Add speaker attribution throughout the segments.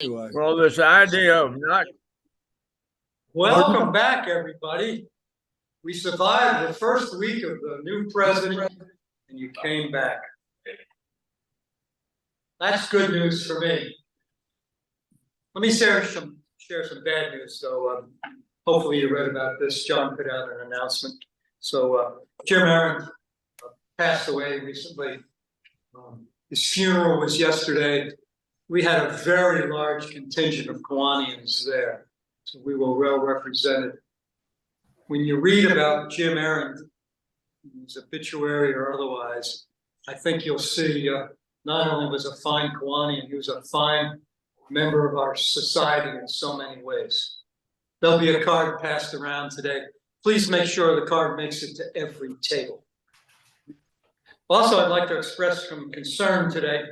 Speaker 1: Well, this idea of not.
Speaker 2: Welcome back, everybody. We survived the first week of the new president, and you came back. That's good news for me. Let me share some bad news. So hopefully you read about this. John put out an announcement. So Jim Aaron passed away recently. His funeral was yesterday. We had a very large contingent of Kiwanians there, so we were well represented. When you read about Jim Aaron, his obituary or otherwise, I think you'll see not only was a fine Kiwanian, he was a fine member of our society in so many ways. There'll be a card passed around today. Please make sure the card makes it to every table. Also, I'd like to express some concern today.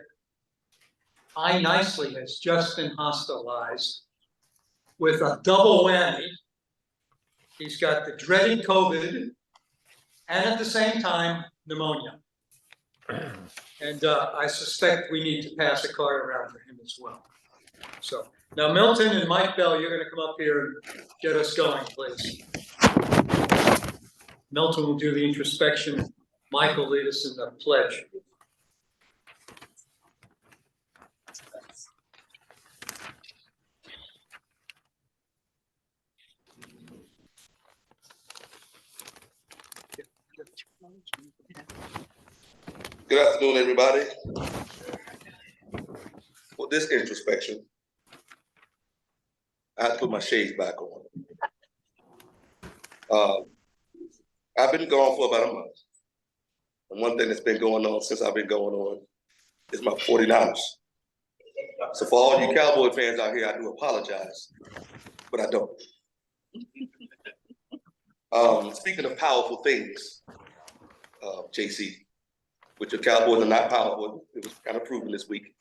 Speaker 2: I nicely has just been hospitalized with a double whammy. He's got the dreaded COVID and at the same time, pneumonia. And I suspect we need to pass a card around for him as well. So now Milton and Mike Bell, you're gonna come up here and get us going, please. Milton will do the introspection. Mike will lead us in the pledge.
Speaker 3: Good afternoon, everybody. For this introspection, I had to put my shades back on. I've been gone for about a month. And one thing that's been going on since I've been going on is my 49ers. So for all you Cowboy fans out here, I do apologize, but I don't. Speaking of powerful things, JC, which your Cowboys are not powerful, it was kind of proven this week.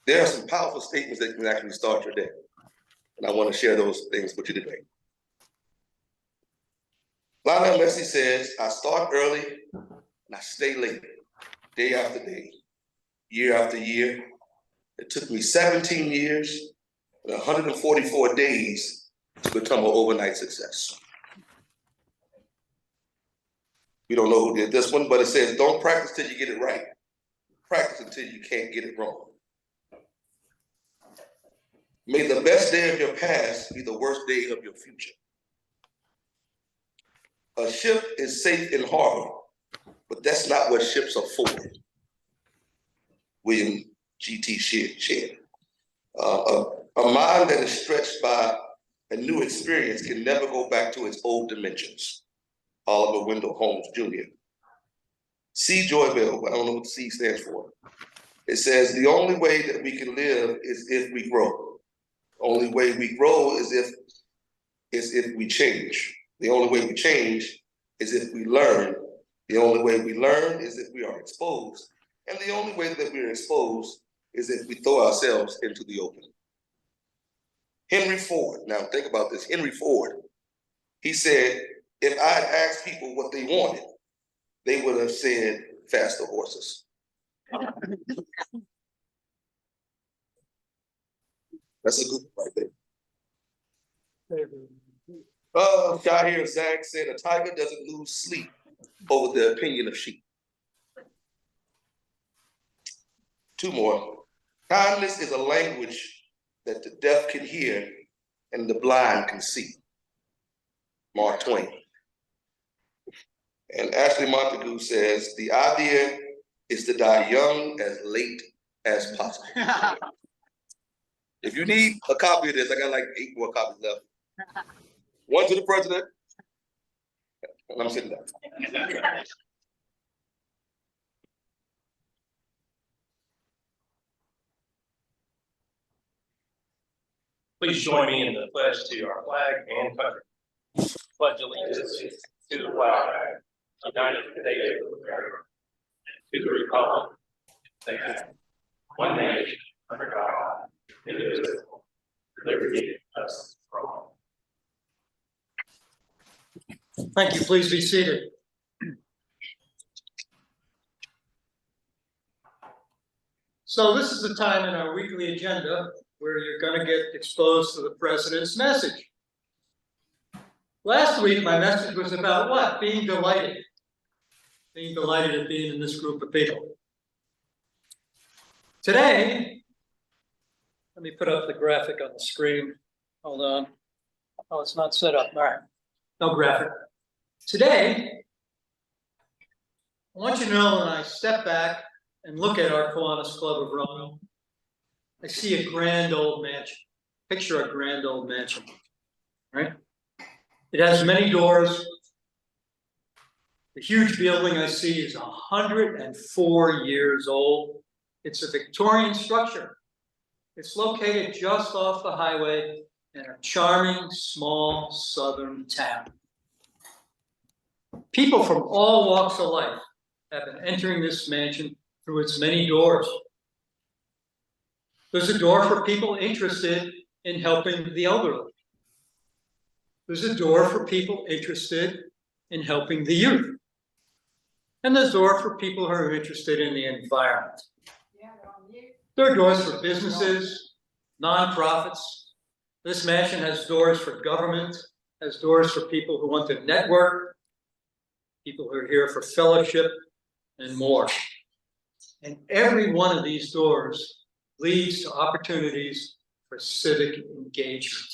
Speaker 3: There are some powerful statements that can actually start your day. And I want to share those things with you today. Lionel Messi says, I start early and I stay late, day after day, year after year. It took me 17 years and 144 days to become an overnight success. We don't know who did this one, but it says, don't practice till you get it right. Practice until you can't get it wrong. May the best day of your past be the worst day of your future. A ship is safe in harbor, but that's not what ships are for. William G.T. Shedd. A mind that is stretched by a new experience can never go back to its old dimensions. Oliver Wendell Holmes Jr. C. Joy Bell, I don't know what the C stands for. It says, the only way that we can live is if we grow. The only way we grow is if we change. The only way we change is if we learn. The only way we learn is if we are exposed. And the only way that we're exposed is if we throw ourselves into the open. Henry Ford, now think about this, Henry Ford, he said, if I had asked people what they wanted, they would have said faster horses. That's a good one right there. Shahir Zag said, a tiger doesn't lose sleep over the opinion of sheep. Two more. Kindness is a language that the deaf can hear and the blind can see. Mark Twain. And Ashley Montague says, the idea is to die young as late as possible. If you need a copy of this, I got like 8 more copies left. One to the president, and I'm sitting down.
Speaker 4: Please join me in the pledge to our flag and country. Pledge allegiance to the flag, United States of America, to the republic, that one nation under God, indivisible, liberty and justice for all.
Speaker 2: Thank you. Please be seated. So this is the time in our weekly agenda where you're going to get exposed to the president's message. Last week, my message was about what? Being delighted. Being delighted at being in this group of people. Today, let me put up the graphic on the screen. Hold on. Oh, it's not set up. All right. No graphic. Today, I want you to know when I step back and look at our Kiwanis Club of Roanoke, I see a grand old mansion. Picture a grand old mansion, right? It has many doors. The huge building I see is 104 years old. It's a Victorian structure. It's located just off the highway in a charming, small southern town. People from all walks of life have been entering this mansion through its many doors. There's a door for people interested in helping the elderly. There's a door for people interested in helping the youth. And there's a door for people who are interested in the environment. There are doors for businesses, nonprofits. This mansion has doors for government, has doors for people who want to network, people who are here for fellowship, and more. And every one of these doors leads to opportunities for civic engagement.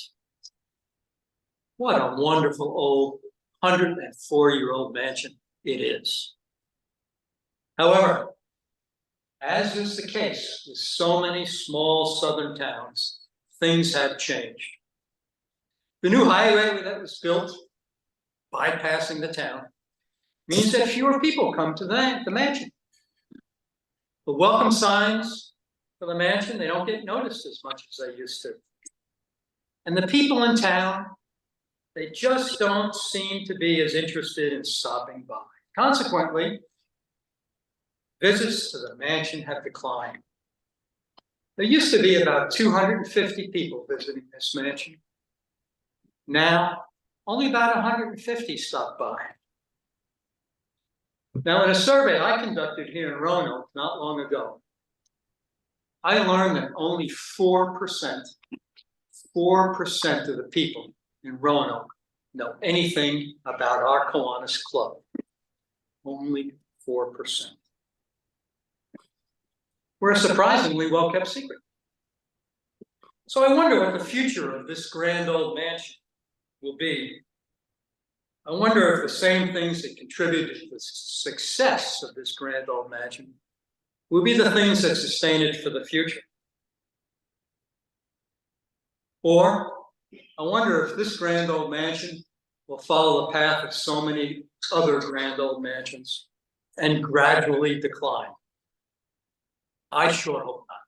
Speaker 2: What a wonderful old 104-year-old mansion it is. However, as is the case with so many small southern towns, things have changed. The new highway that was built, bypassing the town, means that fewer people come to the mansion. The welcome signs for the mansion, they don't get noticed as much as they used to. And the people in town, they just don't seem to be as interested in stopping by. Consequently, visits to the mansion have declined. There used to be about 250 people visiting this mansion. Now, only about 150 stop by. Now, in a survey I conducted here in Roanoke not long ago, I learned that only 4% of the people in Roanoke know anything about our Kiwanis Club. Only 4%. We're a surprisingly well-kept secret. So I wonder what the future of this grand old mansion will be. I wonder if the same things that contributed to the success of this grand old mansion will be the things that sustain it for the future. Or I wonder if this grand old mansion will follow the path of so many other grand old mansions and gradually decline. I sure hope not.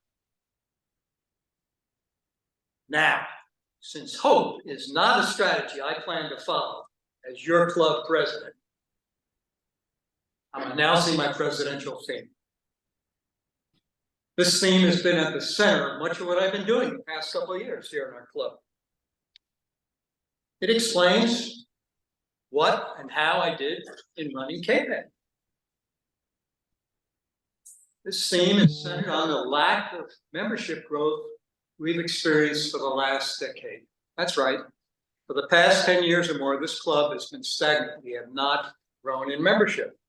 Speaker 2: Now, since hope is not a strategy I plan to follow as your club president, I'm announcing my presidential theme. This theme has been at the center of much of what I've been doing the past couple of years here in our club. It explains what and how I did in running KPEG. This theme is centered on the lack of membership growth we've experienced for the last decade. That's right. For the past 10 years or more, this club has been stagnant. We have not grown in membership.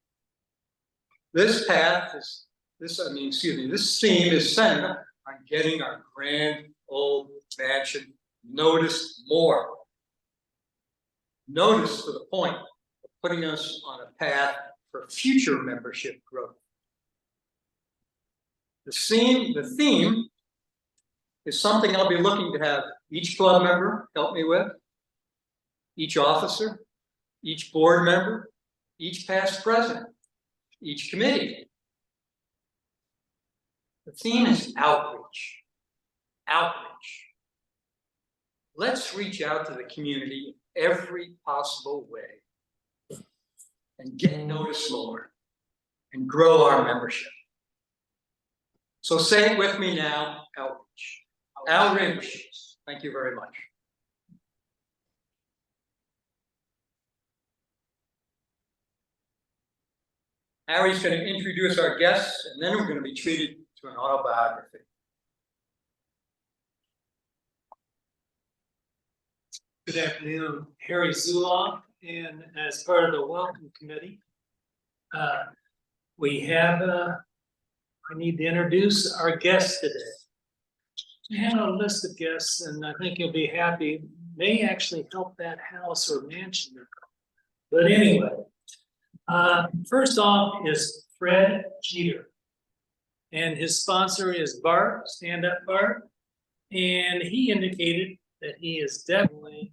Speaker 2: This theme is centered on getting our grand old mansion noticed more. Noticed to the point of putting us on a path for future membership growth. The theme is something I'll be looking to have each club member help me with, each officer, each board member, each past president, each committee. The theme is outreach. Outreach. Let's reach out to the community every possible way and get noticed more and grow our membership. So say it with me now, outreach. Outreach. Thank you very much. Harry's going to introduce our guests, and then we're going to be treated to an autobiography. Good afternoon, Harry Zuloff, and as part of the welcome committee, we have, I need to introduce our guests today. We have a list of guests, and I think you'll be happy, may actually help that house or mansion. But anyway, first off is Fred Jeter. And his sponsor is Bart, Stand Up Bart. And he indicated that he is definitely,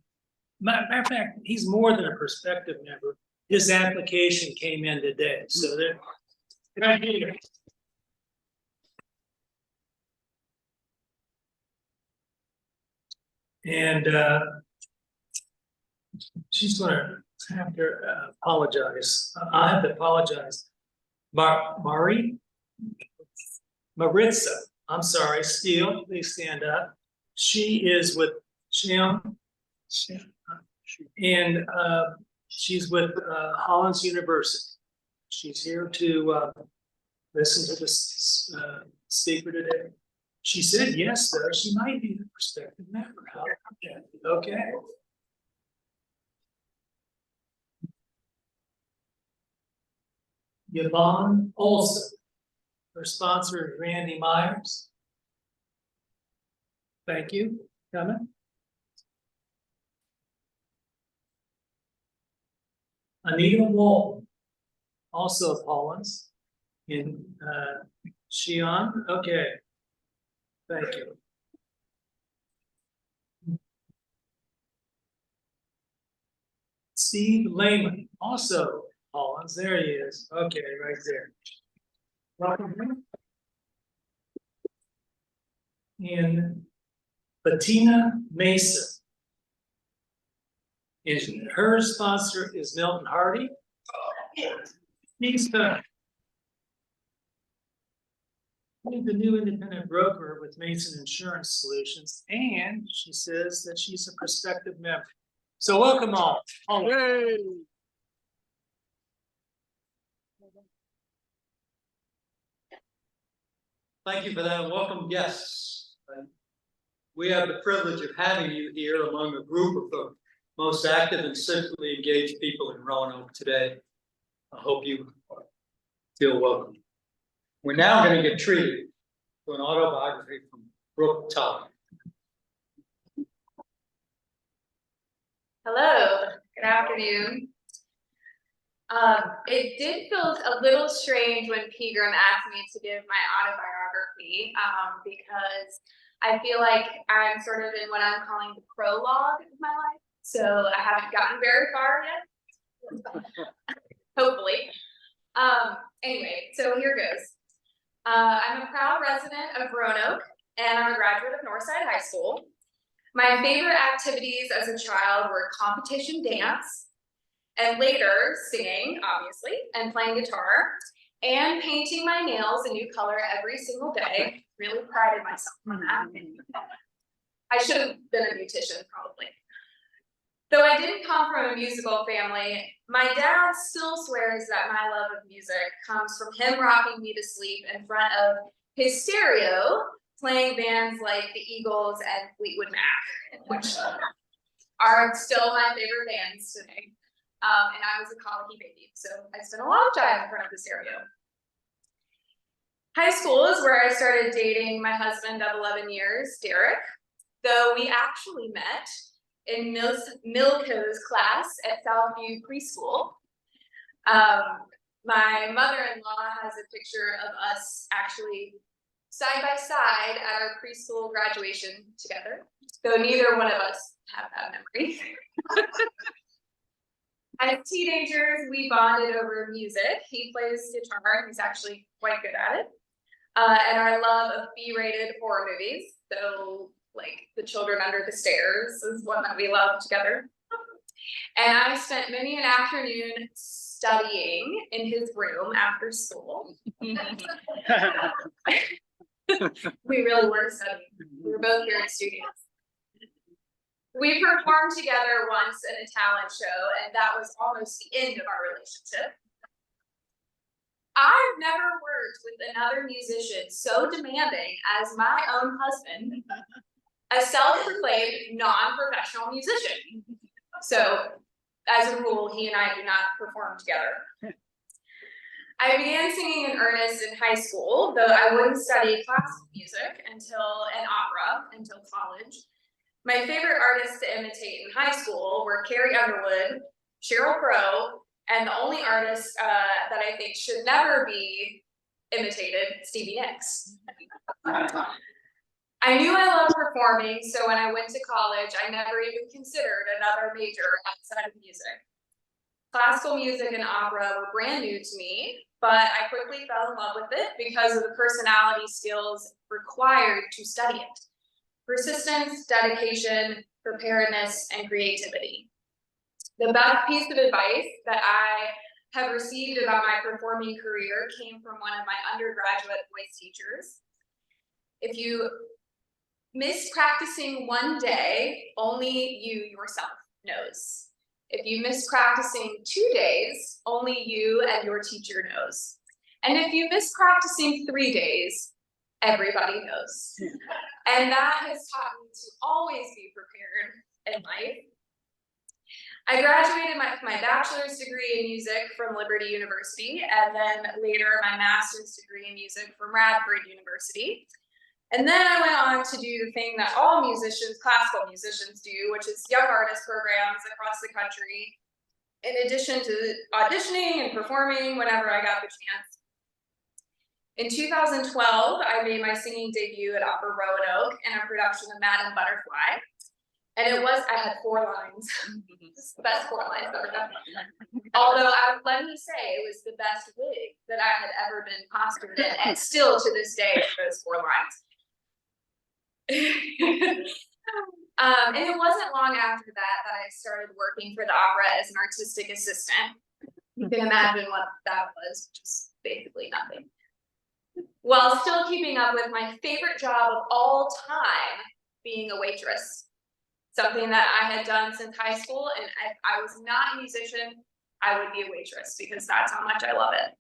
Speaker 2: matter of fact, he's more than a prospective member. His application came in today, so there. Right here. And she's gonna have to apologize. I have to apologize. Maritza, I'm sorry, Steele, please stand up. She is with Shim, and she's with Hollins University. She's here to listen to this speaker today. She said yes, though. She might be the prospective member. Okay. Yvonne Olson. Her sponsor is Randy Myers. Thank you. Coming. Anita Walton, also of Hollins. In Shion. Okay. Thank you. Steve Lehman, also Hollins. There he is. Okay, right there. And Bettina Mason. And her sponsor is Milton Hardy. He's the new independent broker with Mason Insurance Solutions, and she says that she's a prospective member. So welcome all.
Speaker 1: Yay.
Speaker 2: Thank you for that. Welcome guests. We have the privilege of having you here among a group of the most active and civically engaged people in Roanoke today. I hope you feel welcome. We're now going to get treated to an autobiography from Brooke Todd.
Speaker 5: Hello, good afternoon. It did feel a little strange when Pegram asked me to give my autobiography because I feel like I'm sort of in what I'm calling the prologue of my life. So I haven't gotten very far yet, hopefully. Anyway, so here goes. I'm a proud resident of Roanoke and I'm a graduate of Northside High School. My favorite activities as a child were competition dance, and later singing, obviously, and playing guitar, and painting my nails a new color every single day. Really prided myself on that. I should have been a beautician, probably. Though I didn't come from a musical family, my dad still swears that my love of music comes from him rocking me to sleep in front of his stereo, playing bands like the Eagles and Fleetwood Mac, which are still my favorite bands today. And I was a colicky baby, so I spent a lot of time in front of the stereo. High school is where I started dating my husband of 11 years, Derek, though we actually met in Milko's class at Southview Preschool. My mother-in-law has a picture of us actually side by side at our preschool graduation together, though neither one of us have that memory. As teenagers, we bonded over music. He plays guitar, and he's actually quite good at it. And our love of B-rated horror movies, so like The Children Under the Stairs is one that we love together. And I spent many an afternoon studying in his room after school. We really weren't studying. We were both here as students. We performed together once in a talent show, and that was almost the end of our relationship. I've never worked with another musician so demanding as my own husband, a self-proclaimed non-professional musician. So as a rule, he and I do not perform together. I began singing in earnest in high school, though I wouldn't study classical music and opera until college. My favorite artists to imitate in high school were Carrie Underwood, Sheryl Crow, and the only artist that I think should never be imitated, Stevie Nicks. I knew I loved performing, so when I went to college, I never even considered another major outside of music. Classical music and opera were brand new to me, but I quickly fell in love with it because of the personality skills required to study it. Persistence, dedication, preparedness, and creativity. The best piece of advice that I have received about my performing career came from one of my undergraduate voice teachers. If you miss practicing one day, only you yourself knows. If you miss practicing 2 days, only you and your teacher knows. And if you miss practicing 3 days, everybody knows. And that has taught me to always be prepared in life. I graduated with my bachelor's degree in music from Liberty University, and then later my master's degree in music from Radford University. And then I went on to do the thing that all musicians, classical musicians do, which is young artist programs across the country, in addition to auditioning and performing whenever I got the chance. In 2012, I made my singing debut at Opera Roanoke in a production of Madame Butterfly. And I had 4 lines. It's the best 4 lines I've ever done. Although, let me say, it was the best wig that I had ever been costumed in, and still to this day, those 4 lines. And it wasn't long after that I started working for the opera as an artistic assistant. You can imagine what that was, which is basically nothing. While still keeping up with my favorite job of all time, being a waitress. Something that I had done since high school, and if I was not a musician, I would be a waitress because that's how much I love it.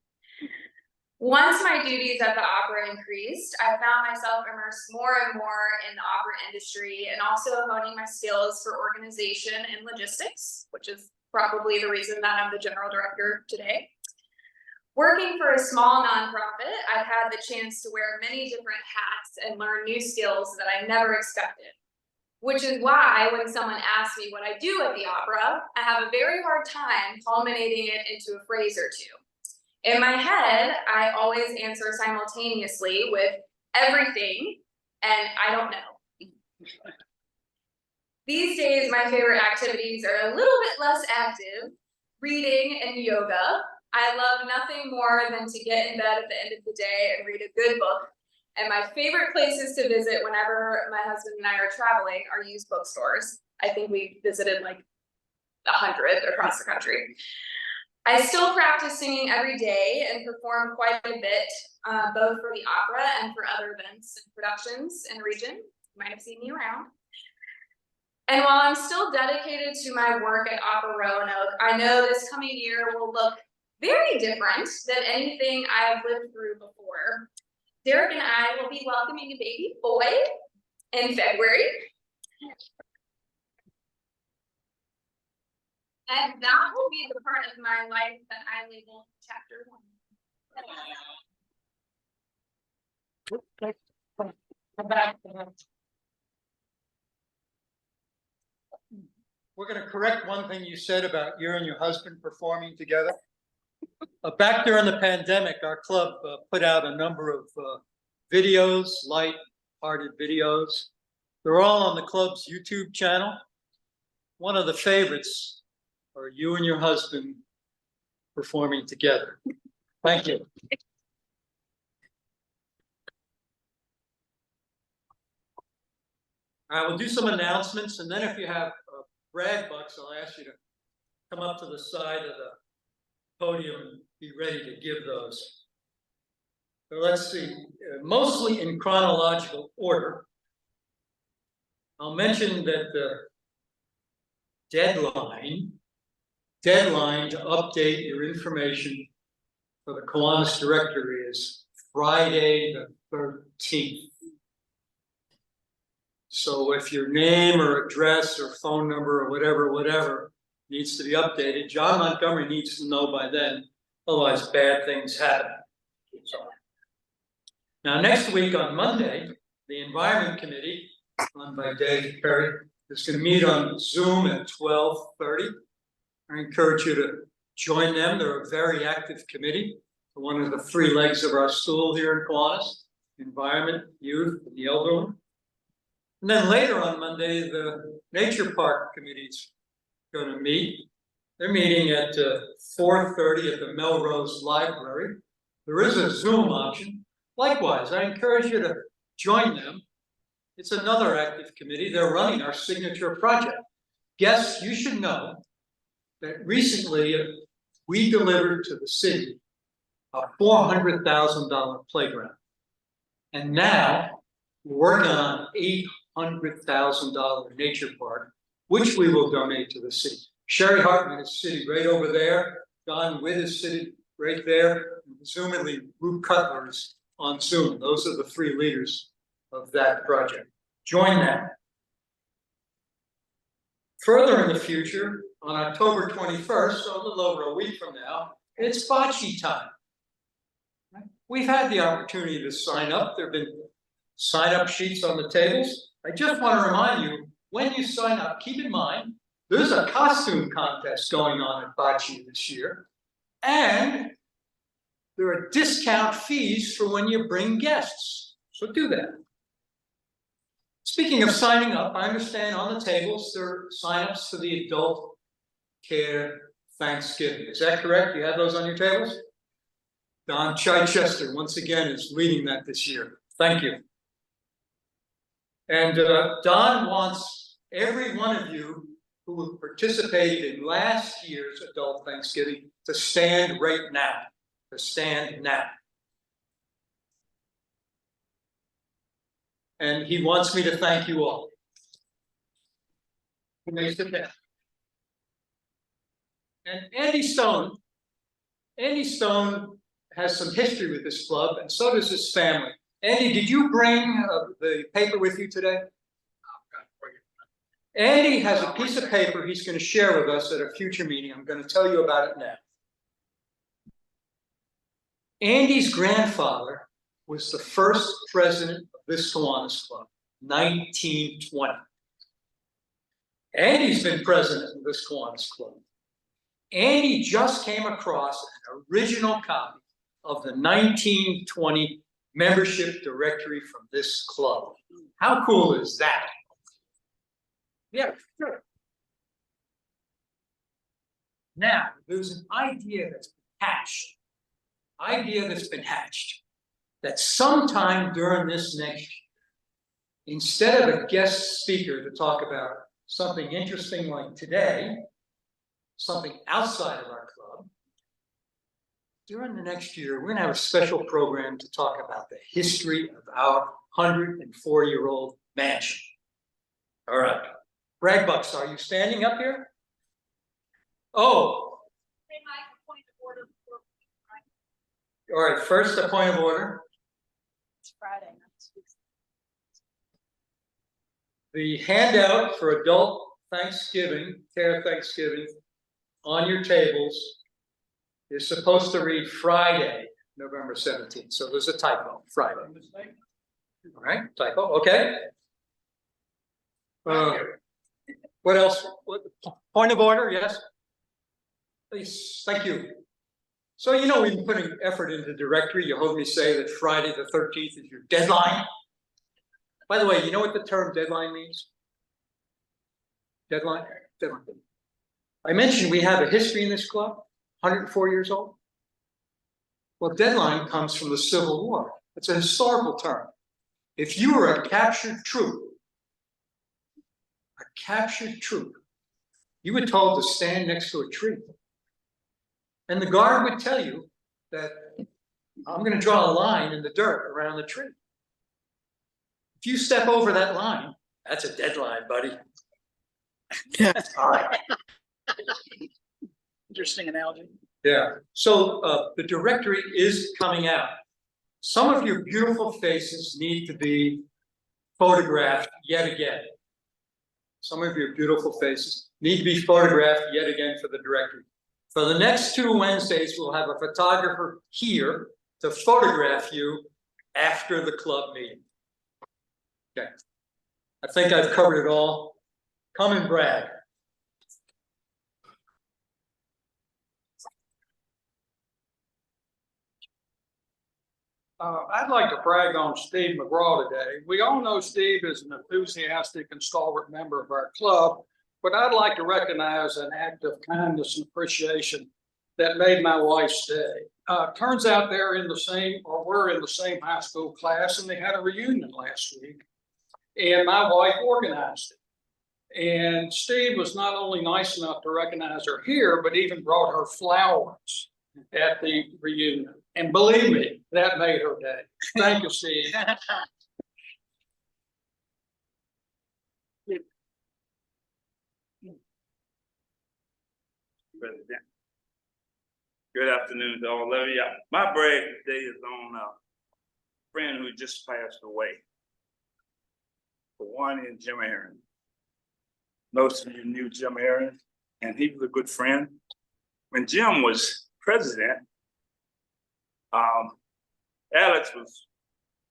Speaker 5: Once my duties at the opera increased, I found myself immersed more and more in the opera industry and also honing my skills for organization and logistics, which is probably the reason that I'm the general director today. Working for a small nonprofit, I've had the chance to wear many different hats and learn new skills that I never expected. Which is why when someone asks me what I do at the opera, I have a very hard time culminating it into a phrase or two. In my head, I always answer simultaneously with everything and I don't know. These days, my favorite activities are a little bit less active, reading and yoga. I love nothing more than to get in bed at the end of the day and read a good book. And my favorite places to visit whenever my husband and I are traveling are used bookstores. I think we visited like 100 across the country. I still practice singing every day and perform quite a bit, both for the opera and for other events and productions in the region. You might have seen me around. And while I'm still dedicated to my work at Opera Roanoke, I know this coming year will look very different than anything I've lived through before. Derek and I will be welcoming a baby boy in February. And that will be the part of my life that I labeled chapter 1.
Speaker 2: Come back. We're going to correct one thing you said about you and your husband performing together. Back during the pandemic, our club put out a number of videos, light-hearted videos. They're all on the club's YouTube channel. One of the favorites are you and your husband performing together. Thank you. I will do some announcements, and then if you have brag bucks, I'll ask you to come up to the side of the podium and be ready to give those. So let's see, mostly in chronological order. I'll mention that the deadline to update your information for the Kiwanis directory is Friday the 13th. So if your name or address or phone number or whatever needs to be updated. John Montgomery needs to know by then, otherwise bad things happen. So, now, next week on Monday, the Environment Committee, run by Dave Perry, is going to meet on Zoom at 12:30. I encourage you to join them. They're a very active committee. One of the three legs of our stool here in Kiwanis: environment, youth, and the elderly. And then later on Monday, the Nature Park Committee's going to meet. They're meeting at 4:30 at the Melrose Library. There is a Zoom option. Likewise, I encourage you to join them. It's another active committee. They're running our signature project. Guests, you should know that recently we delivered to the city a $400,000 playground. And now we're working on an $800,000 nature park, which we will donate to the city. Sherry Hartman is sitting right over there. Don Witt is sitting right there. And presumably Rube Cutler is on Zoom. Those are the three leaders of that project. Join them. Further in the future, on October 21st, so a little over a week from now, it's bocce time. We've had the opportunity to sign up. There have been sign-up sheets on the tables. I just want to remind you, when you sign up, keep in mind, there's a costume contest going on at bocce this year. And there are discount fees for when you bring guests. So do that. Speaking of signing up, I understand on the tables there are sign-ups for the Adult Care Thanksgiving. Is that correct? You have those on your tables? Don Chichester, once again, is leading that this year. Thank you. And Don wants every one of you who participated in last year's Adult Thanksgiving to stand right now. To stand now. And he wants me to thank you all. You may sit down. And Andy Stone has some history with this club, and so does his family. Andy, did you bring the paper with you today? Andy has a piece of paper he's going to share with us at a future meeting. I'm going to tell you about it now. Andy's grandfather was the first president of this Kiwanis club, 1920. Andy's been president of this Kiwanis club. Andy just came across an original copy of the 1920 membership directory from this club. How cool is that? Yeah, sure. Now, there's an idea that's been hatched. That sometime during this next year, instead of a guest speaker to talk about something interesting like today, something outside of our club, during the next year, we're going to have a special program to talk about the history of our 104-year-old mansion. All right. Bragg Bucks, are you standing up here? Oh. All right, first a point of order.
Speaker 5: It's Friday, not Tuesday.
Speaker 2: The handout for Adult Thanksgiving, Care Thanksgiving, on your tables is supposed to read Friday, November 17th. So there's a typo, Friday. All right, typo, okay. What else? Point of order, yes? Please, thank you. So, you know, we've been putting effort into the directory. You heard me say that Friday the 13th is your deadline. By the way, you know what the term deadline means? Deadline? Deadline. I mentioned we have a history in this club, 104 years old. Well, deadline comes from the Civil War. It's a historical term. If you were a captured troop, you were told to stand next to a tree. And the guard would tell you that I'm going to draw a line in the dirt around the tree. If you step over that line, that's a deadline, buddy. All right.
Speaker 6: Interesting analogy.
Speaker 2: Yeah. So the directory is coming out. Some of your beautiful faces need to be photographed yet again. Some of your beautiful faces need to be photographed yet again for the directory. For the next 2 Wednesdays, we'll have a photographer here to photograph you after the club meeting. Okay. I think I've covered it all. Come and brag.
Speaker 6: I'd like to brag on Steve McGraw today. We all know Steve is an enthusiastic and stalwart member of our club, but I'd like to recognize an act of kindness and appreciation that made my wife's day. Turns out they're in the same, or we're in the same high school class, and they had a reunion last week. And my wife organized it. And Steve was not only nice enough to recognize her here, but even brought her flowers at the reunion. And believe me, that made her day. Thank you, Steve.
Speaker 7: President. Good afternoon to all of you. My brag today is on a friend who just passed away. Kiwanis and Jim Aaron. Most of you knew Jim Aaron, and he was a good friend. When Jim was president, Alex was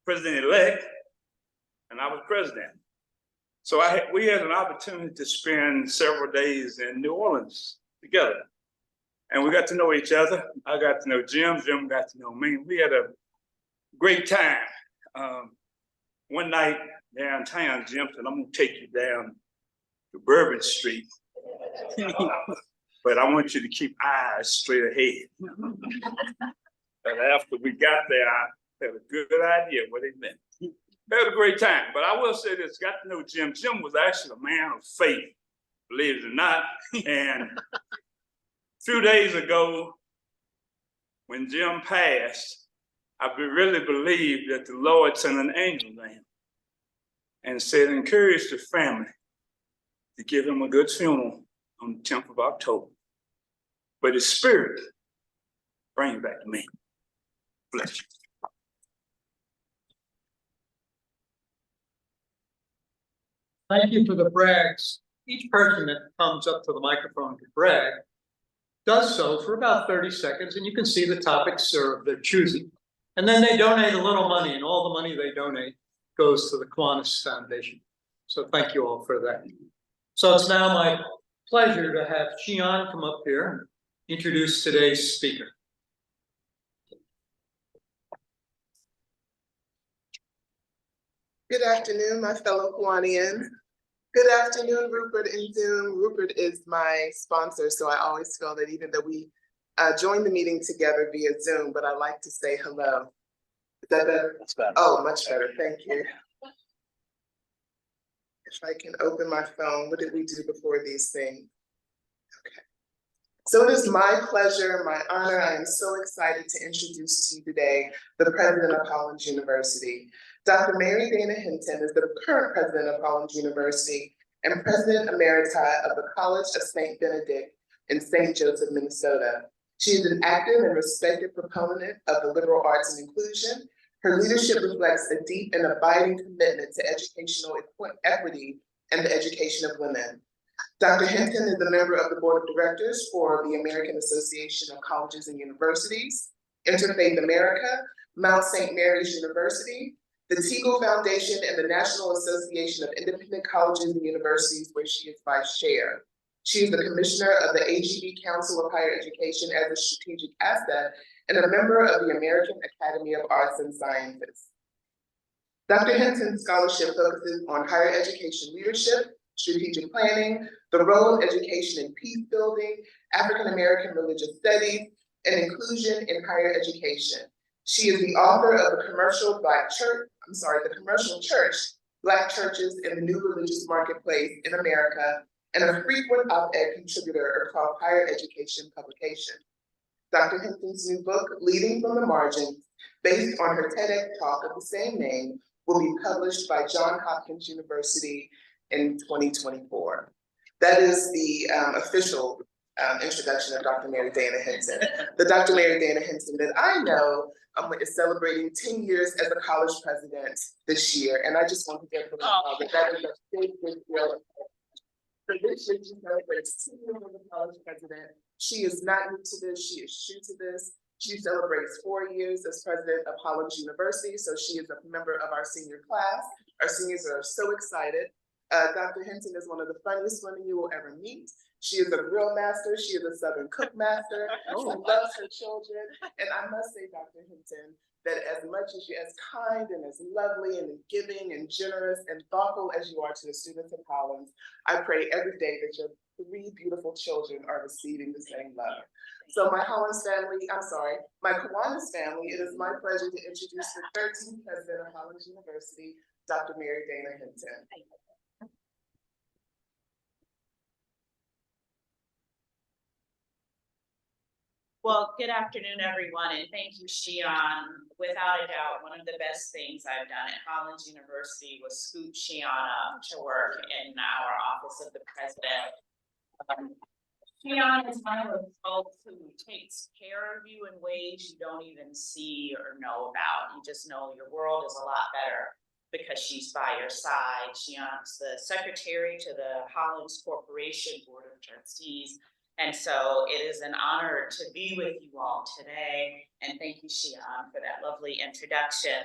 Speaker 7: president-elect, and I was president. So we had an opportunity to spend several days in New Orleans together. And we got to know each other. I got to know Jim, Jim got to know me. We had a great time. One night downtown, Jim said, I'm gonna take you down to Bourbon Street, but I want you to keep eyes straight ahead. And after we got there, I had a good idea what they meant. We had a great time, but I will say this, got to know Jim. Jim was actually a man of faith, believe it or not. And a few days ago, when Jim passed, I really believed that the Lord sent an angel to him and said, encourage the family to give him a good funeral on the 10th of October. But his spirit, bring back to me. Bless you.
Speaker 2: Thank you for the brags. Each person that comes up to the microphone to brag does so for about 30 seconds, and you can see the topic served they're choosing. And then they donate a little money, and all the money they donate goes to the Kiwanis Foundation. So thank you all for that. So it's now my pleasure to have Xian come up here and introduce today's speaker.
Speaker 8: Good afternoon, my fellow Kiwanians. Good afternoon, Rupert and Zoom. Rupert is my sponsor, so I always feel that even though we joined the meeting together via Zoom, but I like to say hello. Is that better? That's better. Oh, much better, thank you. If I can open my phone, what did we do before these things? Okay. So it is my pleasure, my honor, I am so excited to introduce to you today the president of Collins University. Dr. Mary Dana Hinton is the current president of Collins University and president emerita of the College of St. Benedict in St. Joseph, Minnesota. She is an active and respected proponent of the liberal arts and inclusion. Her leadership reflects a deep and abiding commitment to educational equity and the education of women. Dr. Hinton is a member of the board of directors for the American Association of Colleges and Universities, Interfaith America, Mount St. Mary's University, the Teagle Foundation, and the National Association of Independent Colleges and Universities, where she is vice chair. She is the commissioner of the AGB Council of Higher Education as a strategic asset and a member of the American Academy of Arts and Sciences. Dr. Hinton's scholarship focuses on higher education leadership, strategic planning, the role of education in peace building, African American religious studies, and inclusion in higher education. She is the author of the commercial church, Black Churches in the New Religious Marketplace in America, and a frequent op-ed contributor across higher education publications. Dr. Hinton's new book, Leading from the Margins, based on her TEDx talk of the same name, will be published by Johns Hopkins University in 2024. That is the official introduction of Dr. Mary Dana Hinton. The Dr. Mary Dana Hinton that I know is celebrating 10 years as a college president this year. And I just want to get that is a big, big deal. So this year she celebrates 2 years as a college president. She is not new to this, she is true to this. She celebrates 4 years as president of Hollins University, so she is a member of our senior class. Our seniors are so excited. Dr. Hinton is one of the funniest women you will ever meet. She is a grill master, she is a Southern cook master, she loves her children. And I must say, Dr. Hinton, that as much as you're as kind and as lovely and giving and generous and thoughtful as you are to the students of Hollins, I pray every day that your 3 beautiful children are receiving the same love. So my Kiwanis family, it is my pleasure to introduce the 13th president of Hollins University, Dr. Mary Dana Hinton.
Speaker 9: Well, good afternoon, everyone, and thank you, Shion. Without a doubt, one of the best things I've done at Hollins University was scoop Shion up to work in our office of the president. Shion is one of those folks who takes care of you in ways you don't even see or know about. You just know your world is a lot better because she's by your side. Shion's the secretary to the Hollins Corporation Board of Trustees. And so it is an honor to be with you all today. And thank you, Shion, for that lovely introduction.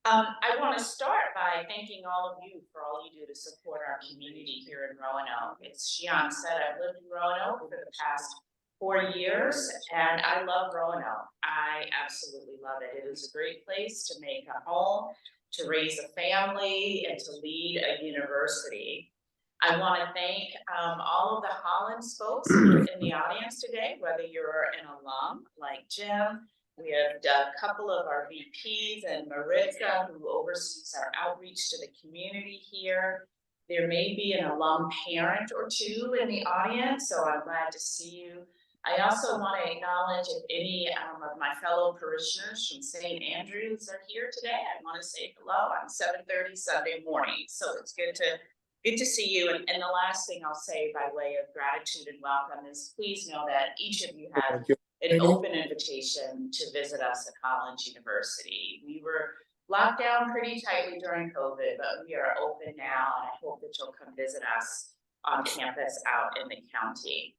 Speaker 9: I want to start by thanking all of you for all you do to support our community here in Roanoke. As Shion said, I've lived in Roanoke for the past 4 years, and I love Roanoke. I absolutely love it. It is a great place to make a home, to raise a family, and to lead a university. I want to thank all of the Hollins folks in the audience today, whether you're an alum like Jim. We have a couple of our VPs and Maritza, who oversees our outreach to the community here. There may be an alum parent or two in the audience, so I'm glad to see you. I also want to acknowledge if any of my fellow parishioners from St. Andrews are here today. I want to say hello on 7:30 Sunday morning, so it's good to see you. And the last thing I'll say by way of gratitude and welcome is please know that each of you have an open invitation to visit us at Hollins University. We were locked down pretty tightly during COVID, but we are open now, and I hope that you'll come visit us on campus out in the county.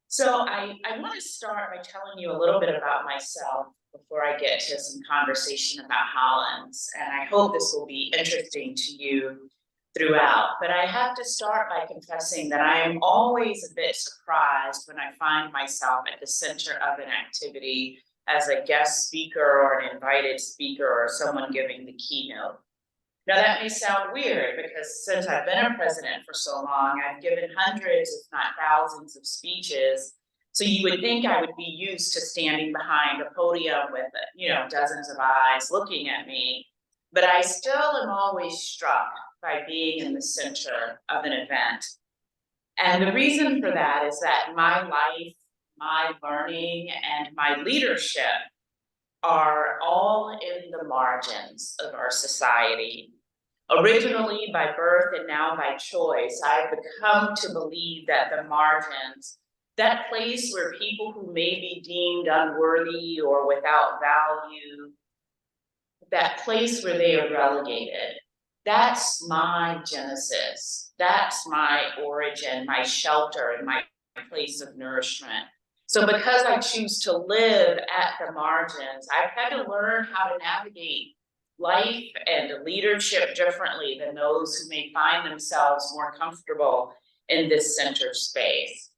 Speaker 9: So I want to start by telling you a little bit about myself before I get to some conversation about Hollins, and I hope this will be interesting to you throughout. But I have to start by confessing that I am always a bit surprised when I find myself at the center of an activity as a guest speaker or an invited speaker or someone giving the keynote. Now that may sound weird because since I've been a president for so long, I've given hundreds, if not thousands of speeches. So you would think I would be used to standing behind a podium with, dozens of eyes looking at me, but I still am always struck by being in the center of an event. And the reason for that is that my life, my learning, and my leadership are all in the margins of our society. Originally by birth and now by choice, I've become to believe that the margins, that place where people who may be deemed unworthy or without value, that place where they are relegated, that's my genesis. That's my origin, my shelter, and my place of nourishment. So because I choose to live at the margins, I've had to learn how to navigate life and leadership differently than those who may find themselves more comfortable in this center space.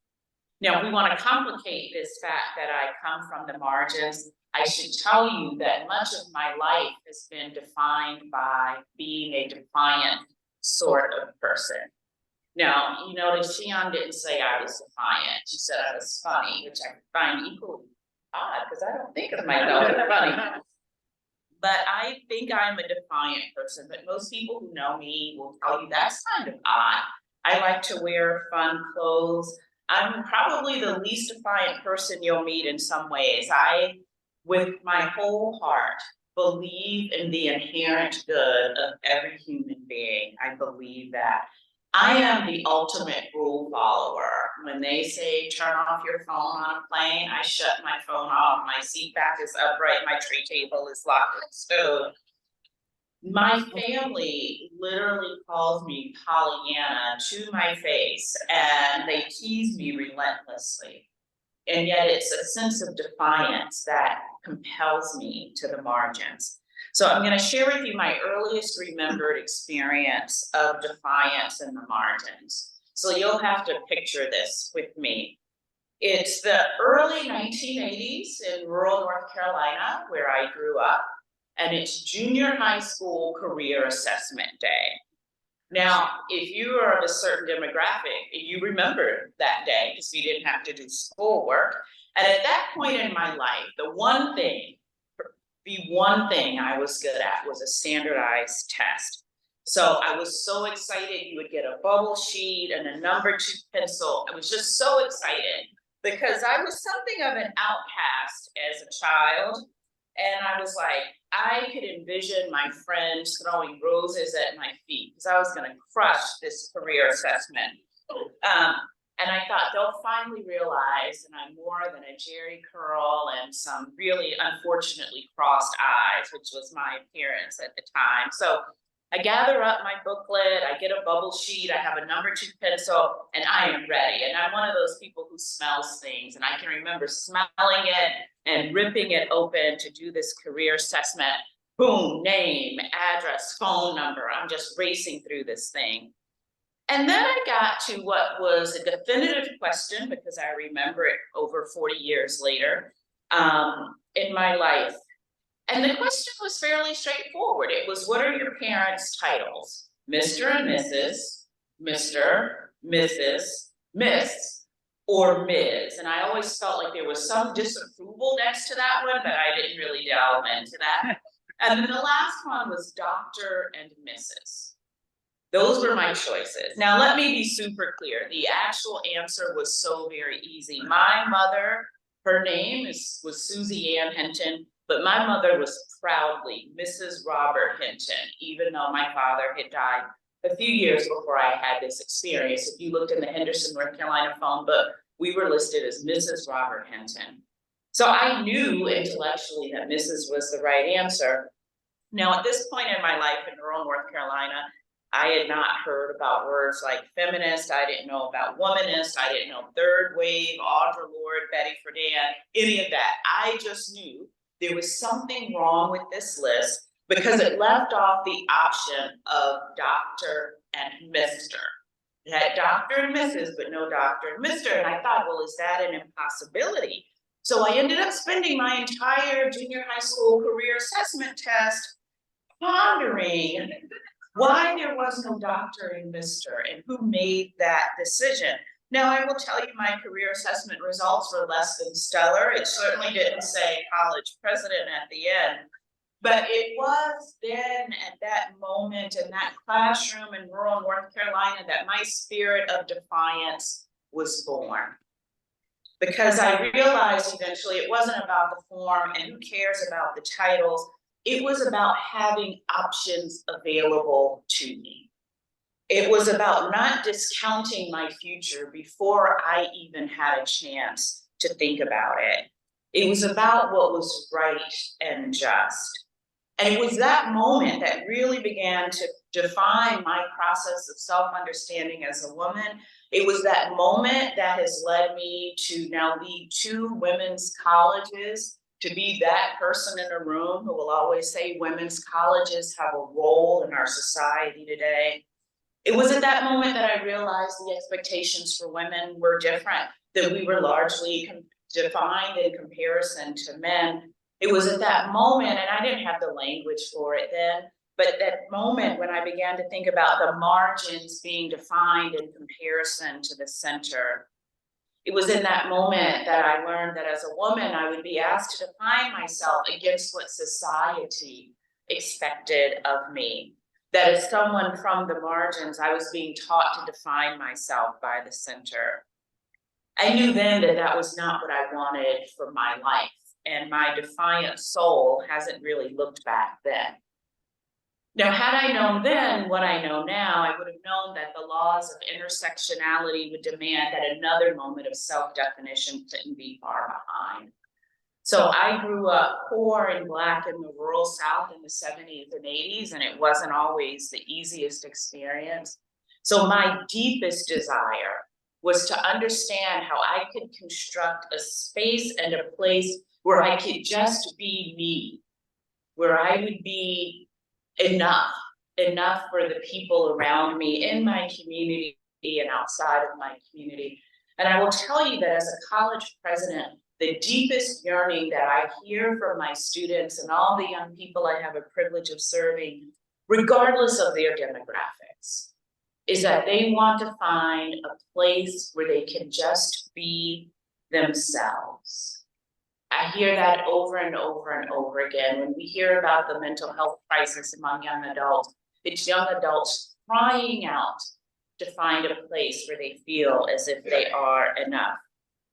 Speaker 9: Now, if we want to complicate this fact that I come from the margins, I should tell you that much of my life has been defined by being a defiant sort of person. Now, you notice Shion didn't say I was defiant. She said I was funny, which I find equally odd because I don't think of myself as funny. But I think I'm a defiant person, but most people who know me will tell you that's kind of odd. I like to wear fun clothes. I'm probably the least defiant person you'll meet in some ways. I, with my whole heart, believe in the inherent good of every human being. I believe that. I am the ultimate rule follower. When they say turn off your phone on a plane, I shut my phone off. My seat back is upright, my tray table is locked and stowed. My family literally calls me Pollyanna to my face, and they tease me relentlessly. And yet it's a sense of defiance that compels me to the margins. So I'm going to share with you my earliest remembered experience of defiance in the margins. So you'll have to picture this with me. It's the early 1980s in rural North Carolina, where I grew up, and it's junior high school career assessment day. Now, if you are of a certain demographic, you remember that day because you didn't have to do schoolwork. And at that point in my life, the one thing I was good at was a standardized test. So I was so excited. You would get a bubble sheet and a number 2 pencil. I was just so excited because I was something of an outcast as a child. And I was like, I could envision my friends throwing roses at my feet because I was going to crush this career assessment. And I thought they'll finally realize that I'm more than a Jerry curl and some really unfortunately crossed eyes, which was my appearance at the time. So I gather up my booklet, I get a bubble sheet, I have a number 2 pencil, and I am ready. And I'm one of those people who smells things, and I can remember smelling it and ripping it open to do this career assessment. Boom, name, address, phone number. I'm just racing through this thing. And then I got to what was a definitive question, because I remember it over 40 years later in my life. And the question was fairly straightforward. It was, what are your parents' titles? Mr. and Mrs., Mr., Mrs., Miss, or Ms. And I always felt like there was some disapproval next to that one, but I didn't really delve into that. And then the last one was Dr. and Mrs. Those were my choices. Now, let me be super clear. The actual answer was so very easy. My mother, her name was Susie Ann Hinton, but my mother was proudly Mrs. Robert Hinton, even though my father had died a few years before I had this experience. If you looked in the Henderson, North Carolina phone book, we were listed as Mrs. Robert Hinton. So I knew intellectually that Mrs. was the right answer. Now, at this point in my life in rural North Carolina, I had not heard about words like feminist. I didn't know about womanist. I didn't know third wave, Audre Lorde, Betty Friedan, any of that. I just knew there was something wrong with this list because it left off the option of Dr. and Mr. It had Dr. and Mrs., but no Dr. and Mr. And I thought, well, is that an impossibility? So I ended up spending my entire junior high school career assessment test pondering why there was no Dr. and Mr. and who made that decision. Now, I will tell you my career assessment results were less than stellar. It certainly didn't say college president at the end, but it was then at that moment in that classroom in rural North Carolina that my spirit of defiance was born. Because I realized eventually it wasn't about the form and who cares about the titles. It was about having options available to me. It was about not discounting my future before I even had a chance to think about it. It was about what was right and just. And it was that moment that really began to define my process of self-understanding as a woman. It was that moment that has led me to now lead 2 women's colleges, to be that person in a room who will always say women's colleges have a role in our society today. It was at that moment that I realized the expectations for women were different, that we were largely defined in comparison to men. It was at that moment, and I didn't have the language for it then, but that moment when I began to think about the margins being defined in comparison to the center. It was in that moment that I learned that as a woman, I would be asked to define myself against what society expected of me. That as someone from the margins, I was being taught to define myself by the center. I knew then that that was not what I wanted for my life, and my defiant soul hasn't really looked back then. Now, had I known then what I know now, I would have known that the laws of intersectionality would demand that another moment of self-definition couldn't be far behind. So I grew up poor and Black in the rural South in the 70s and 80s, and it wasn't always the easiest experience. So my deepest desire was to understand how I could construct a space and a place where I could just be me, where I would be enough for the people around me in my community and outside of my community. And I will tell you that as a college president, the deepest yearning that I hear from my students and all the young people I have a privilege of serving, regardless of their demographics, is that they want to find a place where they can just be themselves. I hear that over and over and over again. When we hear about the mental health crisis among young adults, it's young adults crying out to find a place where they feel as if they are enough.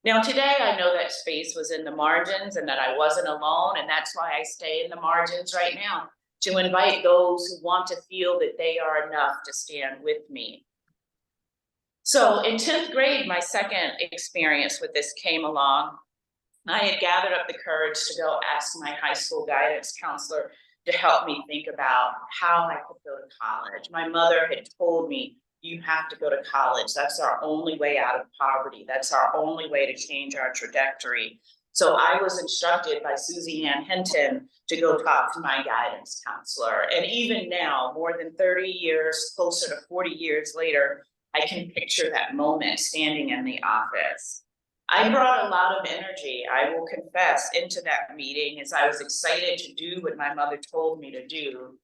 Speaker 9: Now, today, I know that space was in the margins and that I wasn't alone, and that's why I stay in the margins right now, to invite those who want to feel that they are enough to stand with me. So in 10th grade, my second experience with this came along. I had gathered up the courage to go ask my high school guidance counselor to help me think about how I could go to college. My mother had told me, you have to go to college. That's our only way out of poverty. That's our only way to change our trajectory. So I was instructed by Susie Ann Hinton to go talk to my guidance counselor. And even now, more than 30 years, closer to 40 years later, I can picture that moment standing in the office. I brought a lot of energy, I will confess, into that meeting as I was excited to do what my mother told me to do.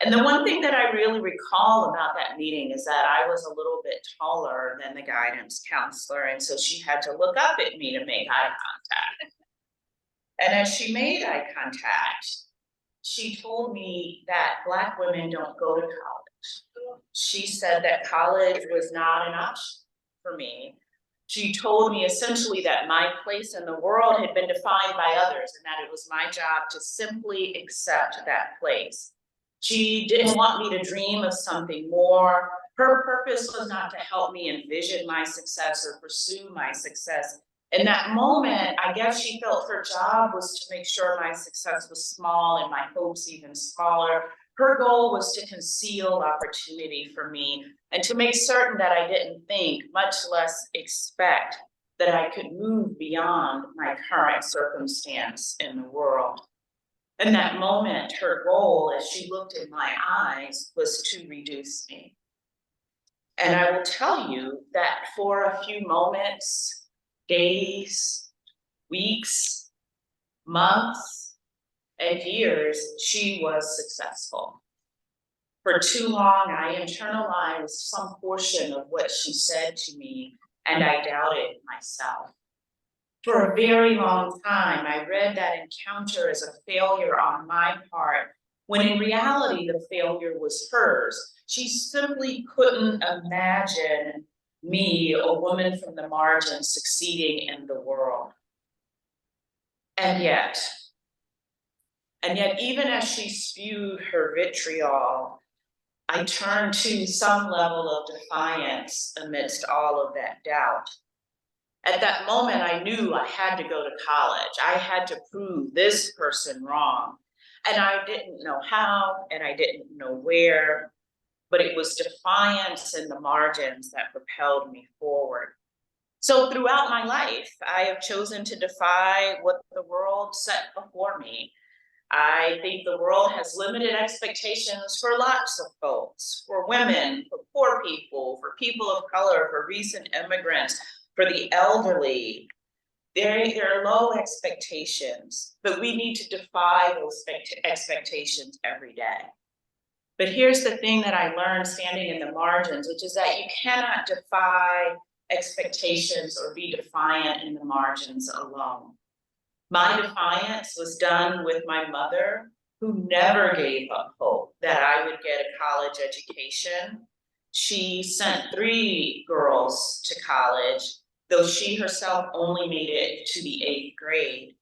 Speaker 9: And the one thing that I really recall about that meeting is that I was a little bit taller than the guidance counselor, and so she had to look up at me to make eye contact. And as she made eye contact, she told me that Black women don't go to college. She said that college was not an option for me. She told me essentially that my place in the world had been defined by others and that it was my job to simply accept that place. She didn't want me to dream of something more. Her purpose was not to help me envision my success or pursue my success. In that moment, I guess she felt her job was to make sure my success was small and my hopes even smaller. Her goal was to conceal opportunity for me and to make certain that I didn't think, much less expect, that I could move beyond my current circumstance in the world. In that moment, her goal, as she looked in my eyes, was to reduce me. And I will tell you that for a few moments, days, weeks, months, and years, she was successful. For too long, I internalized some portion of what she said to me, and I doubted myself. For a very long time, I read that encounter as a failure on my part, when in reality, the failure was hers. She simply couldn't imagine me, a woman from the margins, succeeding in the world. And yet, even as she spewed her vitriol, I turned to some level of defiance amidst all of that doubt. At that moment, I knew I had to go to college. I had to prove this person wrong. And I didn't know how, and I didn't know where, but it was defiance in the margins that propelled me forward. So throughout my life, I have chosen to defy what the world set before me. I think the world has limited expectations for lots of folks, for women, for poor people, for people of color, for recent immigrants, for the elderly. There are low expectations, but we need to defy those expectations every day. But here's the thing that I learned standing in the margins, which is that you cannot defy expectations or be defiant in the margins alone. My defiance was done with my mother, who never gave up hope that I would get a college education. She sent 3 girls to college, though she herself only made it to the 8th grade.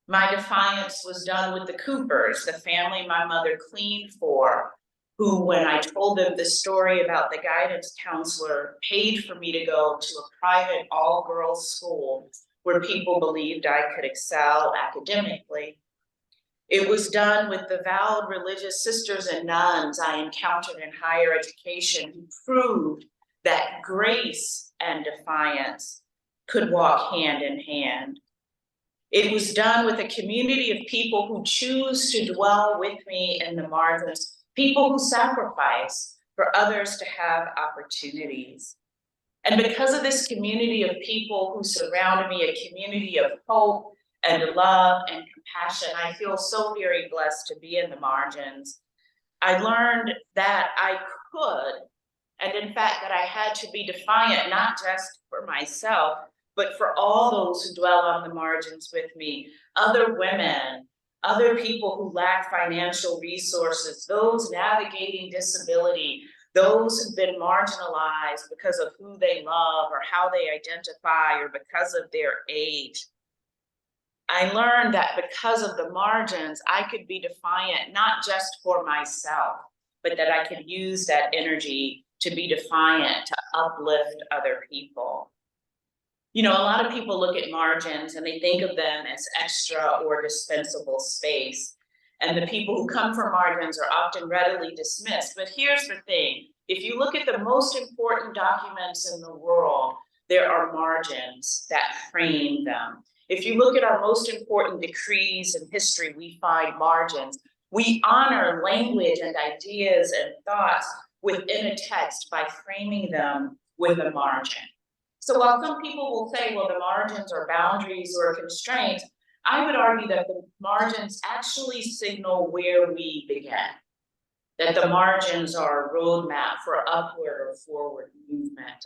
Speaker 9: My defiance was done with the Coopers, the family my mother cleaned for, who, when I told them the story about the guidance counselor, paid for me to go to a private all-girls school, where people believed I could excel academically. It was done with the vowed religious sisters and nuns I encountered in higher education who proved that grace and defiance could walk hand in hand. It was done with a community of people who choose to dwell with me in the margins, people who sacrifice for others to have opportunities. And because of this community of people who surrounded me, a community of hope and love and compassion, I feel so very blessed to be in the margins. I learned that I could, and in fact that I had to be defiant, not just for myself, but for all those who dwell on the margins with me, other women, other people who lack financial resources, those navigating disability, those who've been marginalized because of who they love or how they identify or because of their age. I learned that because of the margins, I could be defiant, not just for myself, but that I could use that energy to be defiant, to uplift other people. You know, a lot of people look at margins and they think of them as extra or dispensable space. And the people who come from margins are often readily dismissed. But here's the thing, if you look at the most important documents in the world, there are margins that frame them. If you look at our most important decrees in history, we find margins. We honor language and ideas and thoughts within a text by framing them with a margin. So while some people will say, well, the margins are boundaries or constraints, I would argue that the margins actually signal where we begin, that the margins are a roadmap for upward or forward movement.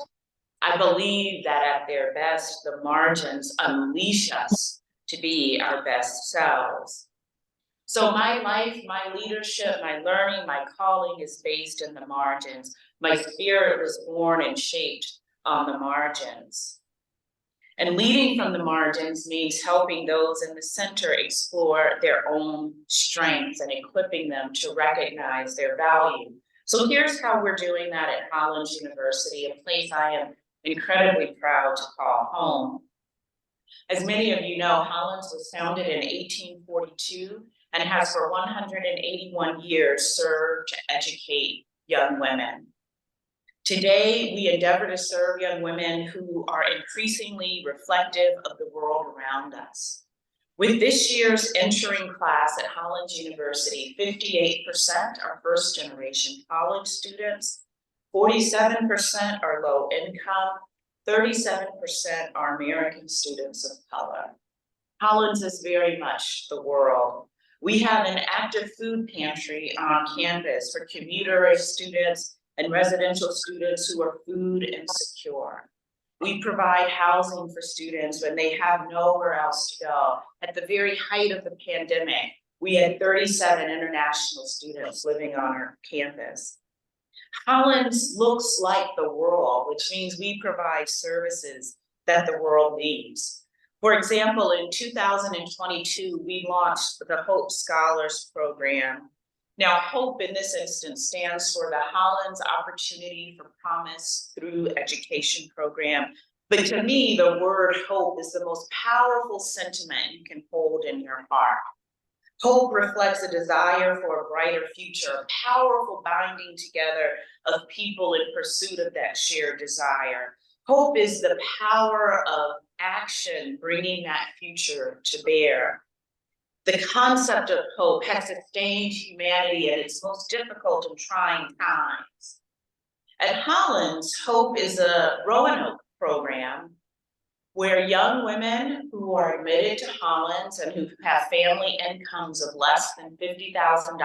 Speaker 9: I believe that at their best, the margins unleash us to be our best selves. So my life, my leadership, my learning, my calling is based in the margins. My spirit was born and shaped on the margins. And leading from the margins means helping those in the center explore their own strengths and equipping them to recognize their value. So here's how we're doing that at Hollins University, a place I am incredibly proud to call home. As many of you know, Hollins was founded in 1842 and has for 181 years served to educate young women. Today, we endeavor to serve young women who are increasingly reflective of the world around us. With this year's entering class at Hollins University, 58% are first-generation college students, 47% are low income, 37% are American students of color. Hollins is very much the world. We have an active food pantry on campus for commuter students and residential students who are food insecure. We provide housing for students when they have nowhere else to go. At the very height of the pandemic, we had 37 international students living on our campus. Hollins looks like the world, which means we provide services that the world needs. For example, in 2022, we launched the Hope Scholars Program. Now, HOPE in this instance stands for the Hollins Opportunity for Promise Through Education Program. But to me, the word hope is the most powerful sentiment you can hold in your heart. Hope reflects a desire for a brighter future, a powerful binding together of people in pursuit of that shared desire. Hope is the power of action, bringing that future to bear. The concept of hope has sustained humanity at its most difficult and trying times. At Hollins, HOPE is a Roanoke program where young women who are admitted to Hollins and who have family incomes of less than $50,000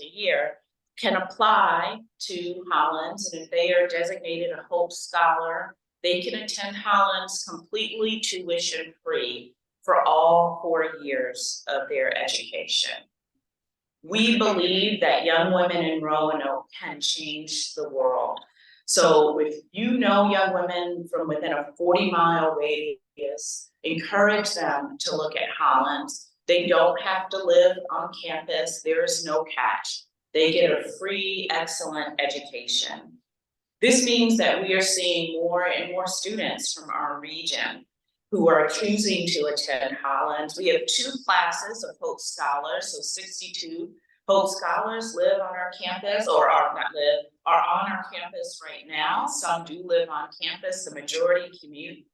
Speaker 9: a year can apply to Hollins, and if they are designated a Hope Scholar, they can attend Hollins completely tuition-free for all 4 years of their education. We believe that young women in Roanoke can change the world. So if you know young women from within a 40-mile radius, encourage them to look at Hollins. They don't have to live on campus. There is no catch. They get a free, excellent education. This means that we are seeing more and more students from our region. who are choosing to attend Hollins. We have 2 classes of Hope Scholars, so 62 Hope Scholars live on our campus, or are on our campus right now. Some do live on campus, the majority commute.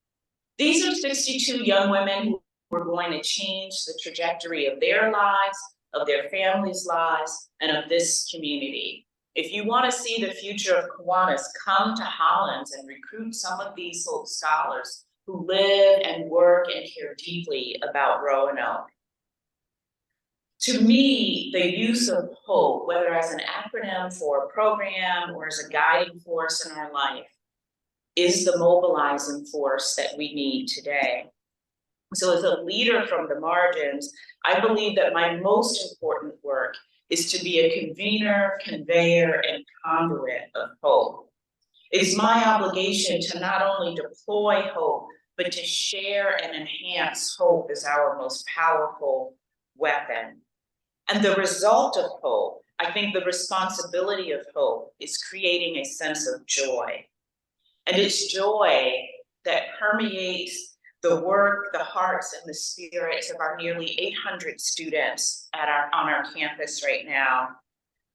Speaker 9: These are 62 young women who are going to change the trajectory of their lives, of their families' lives, and of this community. If you want to see the future of Kiwanis, come to Hollins and recruit some of these Hope Scholars who live and work and care deeply about Roanoke. To me, the use of hope, whether as an acronym for a program or as a guiding force in our life, is the mobilizing force that we need today. So as a leader from the margins, I believe that my most important work is to be a convener, conveyor, and conduit of hope. It is my obligation to not only deploy hope, but to share and enhance hope as our most powerful weapon. And the result of hope, I think the responsibility of hope, is creating a sense of joy. And it's joy that permeates the work, the hearts, and the spirits of our nearly 800 students on our campus right now.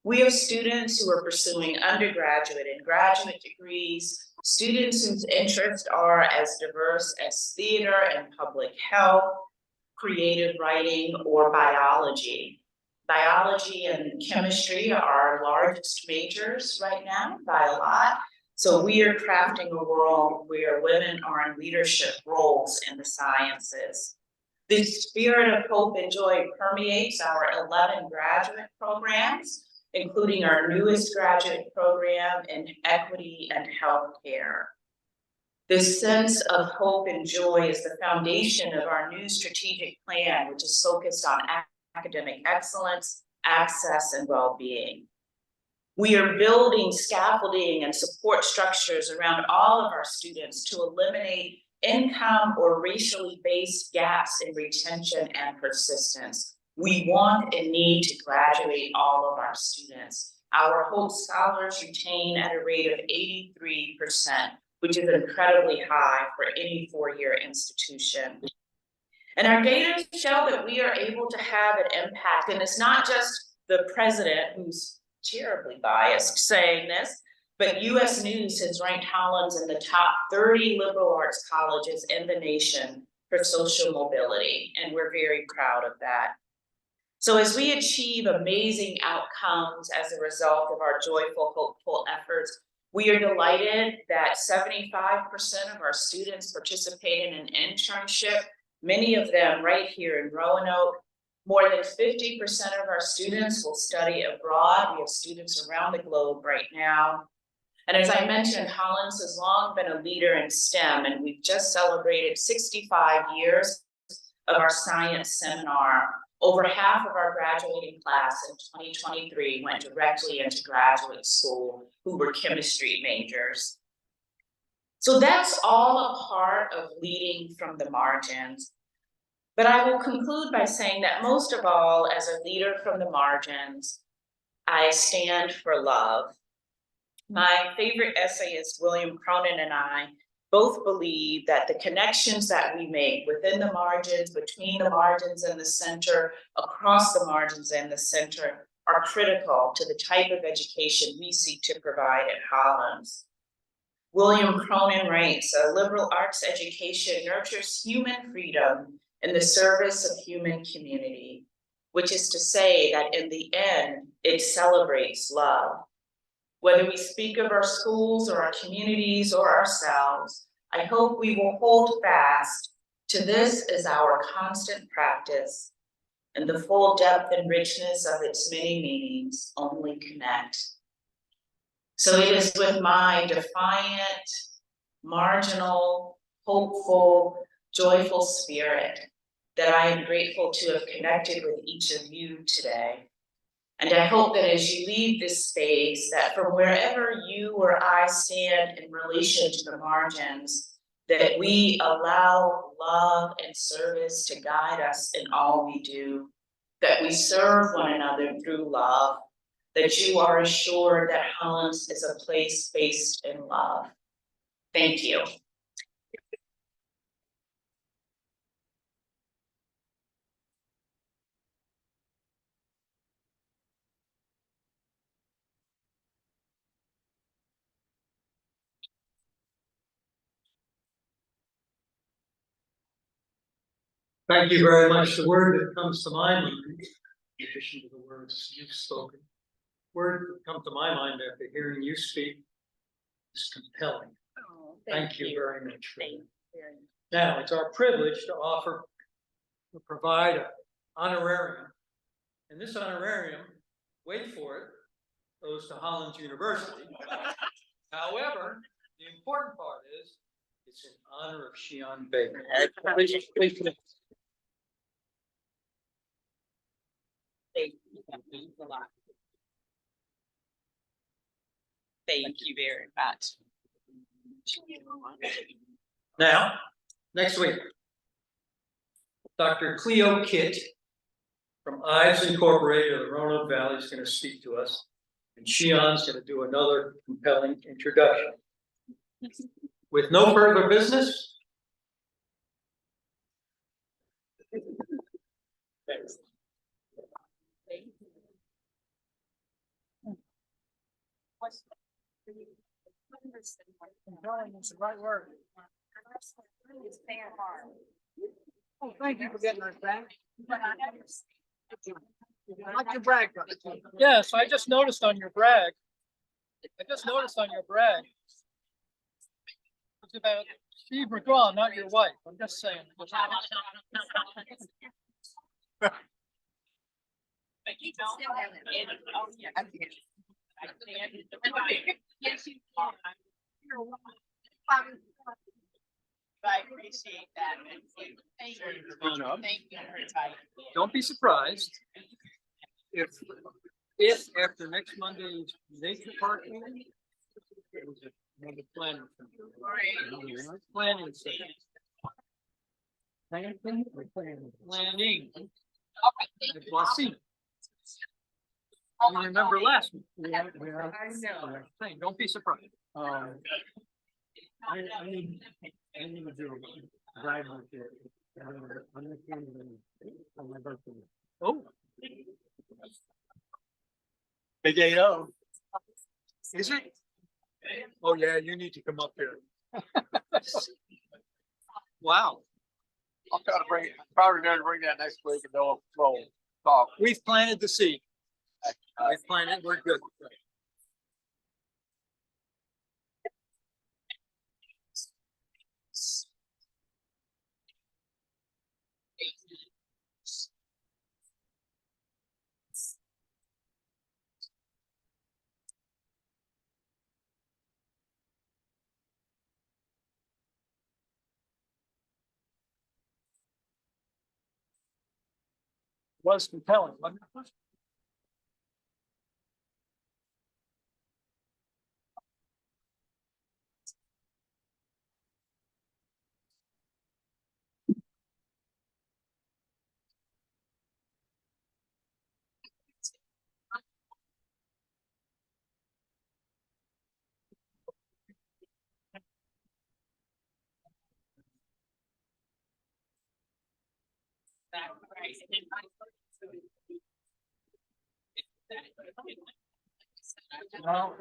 Speaker 9: We have students who are pursuing undergraduate and graduate degrees, students whose interests are as diverse as theater and public health, creative writing, or biology. Biology and chemistry are our largest majors right now by a lot. So we are crafting a world where women are in leadership roles in the sciences. The spirit of hope and joy permeates our 11 graduate programs, including our newest graduate program in equity and healthcare. This sense of hope and joy is the foundation of our new strategic plan, which is focused on academic excellence, access, and well-being. We are building scaffolding and support structures around all of our students to eliminate income or racially based gaps in retention and persistence. We want and need to graduate all of our students. Our Hope Scholars retain at a rate of 83%, which is incredibly high for any 4-year institution. And our data show that we are able to have an impact, and it's not just the president who's terribly biased saying this, but US News has ranked Hollins in the top 30 liberal arts colleges in the nation for social mobility, and we're very proud of that. So as we achieve amazing outcomes as a result of our joyful, hopeful efforts, we are delighted that 75% of our students participate in an internship, many of them right here in Roanoke. More than 50% of our students will study abroad. We have students around the globe right now. And as I mentioned, Hollins has long been a leader in STEM, and we've just celebrated 65 years of our science seminar. Over half of our graduating class in 2023 went directly into graduate school who were chemistry majors. So that's all a part of leading from the margins. But I will conclude by saying that most of all, as a leader from the margins, I stand for love. My favorite essayist, William Cronin, and I both believe that the connections that we make within the margins, between the margins and the center, across the margins and the center, are critical to the type of education we seek to provide at Hollins. William Cronin writes, "A liberal arts education nurtures human freedom in the service of human community," which is to say that in the end, it celebrates love. Whether we speak of our schools or our communities or ourselves, I hope we will hold fast to this as our constant practice, and the full depth and richness of its many meanings only connect. So it is with my defiant, marginal, hopeful, joyful spirit that I am grateful to have connected with each of you today. And I hope that as you leave this space, that from wherever you or I stand in relation to the margins, that we allow love and service to guide us in all we do, that we serve one another through love, that you are assured that Hollins is a place based in love. Thank you.
Speaker 2: Thank you very much. The word that comes to my mind, in addition to the words you've spoken, word that comes to my mind after hearing you speak is compelling.
Speaker 9: Oh,
Speaker 2: Thank you very much for
Speaker 9: Thank
Speaker 2: that.
Speaker 9: you very much.
Speaker 2: Now, it's our privilege to offer, to provide an honorarium. And this honorarium, wait for it, goes to Hollins University. However, the important part is, it's in honor of Shion Baker.
Speaker 9: Thank you. That means a lot. Thank you very much.
Speaker 2: Now, next week, Dr. Cleo Kitt from Ives Incorporated of the Roanoke Valley is going to speak to us. And Shion's going to do another compelling introduction. With no further business.
Speaker 6: It's the right word. Oh, thank you for getting us back. Like your brag. Yes, I just noticed on your brag. It's about Steve McGraw, not your wife. I'm just saying.
Speaker 9: I appreciate that. Thank you. Thank you for inviting me.
Speaker 6: Don't be surprised if after next Monday's nature park meeting, it was another planning. Planning. Planning. Blessing. You remember last week?
Speaker 9: I know.
Speaker 6: Thing. Don't be surprised. I need to do a drive like this. On my birthday. Oh. Big 8-0. Is it? Oh yeah, you need to come up here. Wow.
Speaker 1: I'll try to bring it, probably going to bring that next week and we'll talk.
Speaker 6: We've planted the seed. We've planted, we're good. Was compelling, wasn't it? No.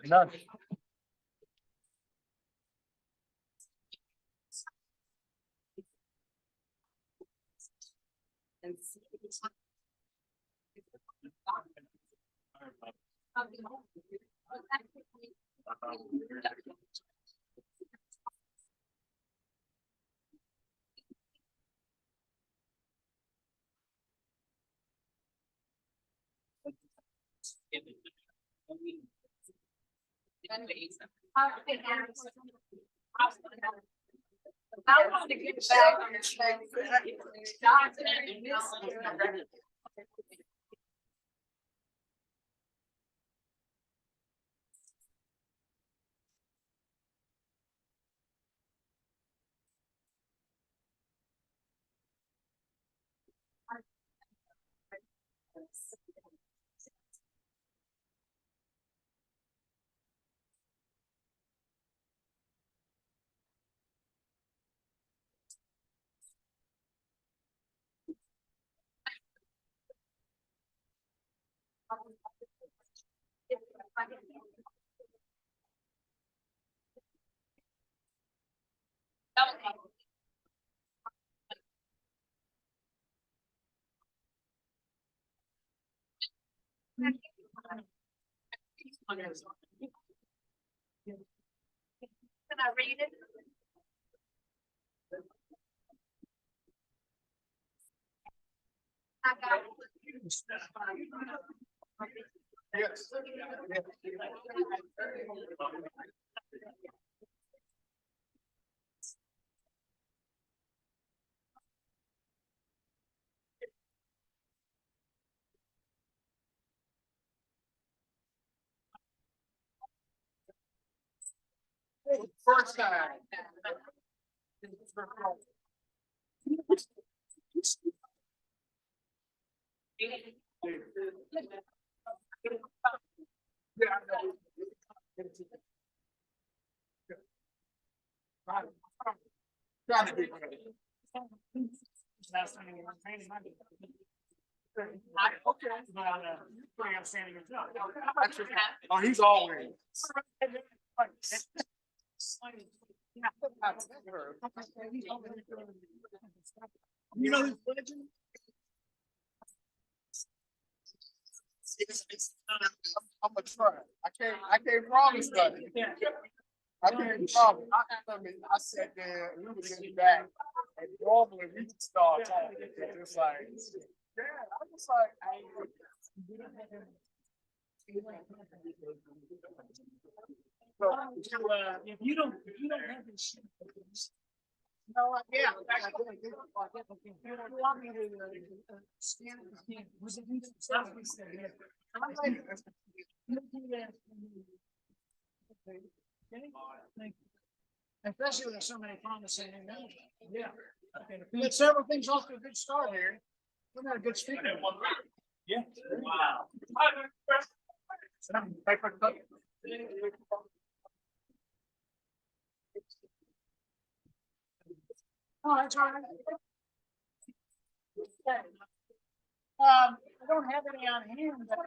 Speaker 6: None.
Speaker 5: I want to get back on your back. Can I read it? I got it.
Speaker 1: Yes. First time. Yeah, I know. Trying to be ready. Okay. Pretty outstanding job. Oh, he's always. You know his legend? I'm gonna try. I can't promise nothing. I can't promise. I sat there, and we was in the back, and normally we just start talking. It's like, yeah, I was like, if you don't have this. No, yeah. You want me to scan it? Was it? I'm like, you do that. Okay. Thank you. Especially when there's so many promising things. Yeah. We had several things off to a good start here. We got a good speaker. Yeah. Wow. Oh, that's all right. I don't have any on hand, but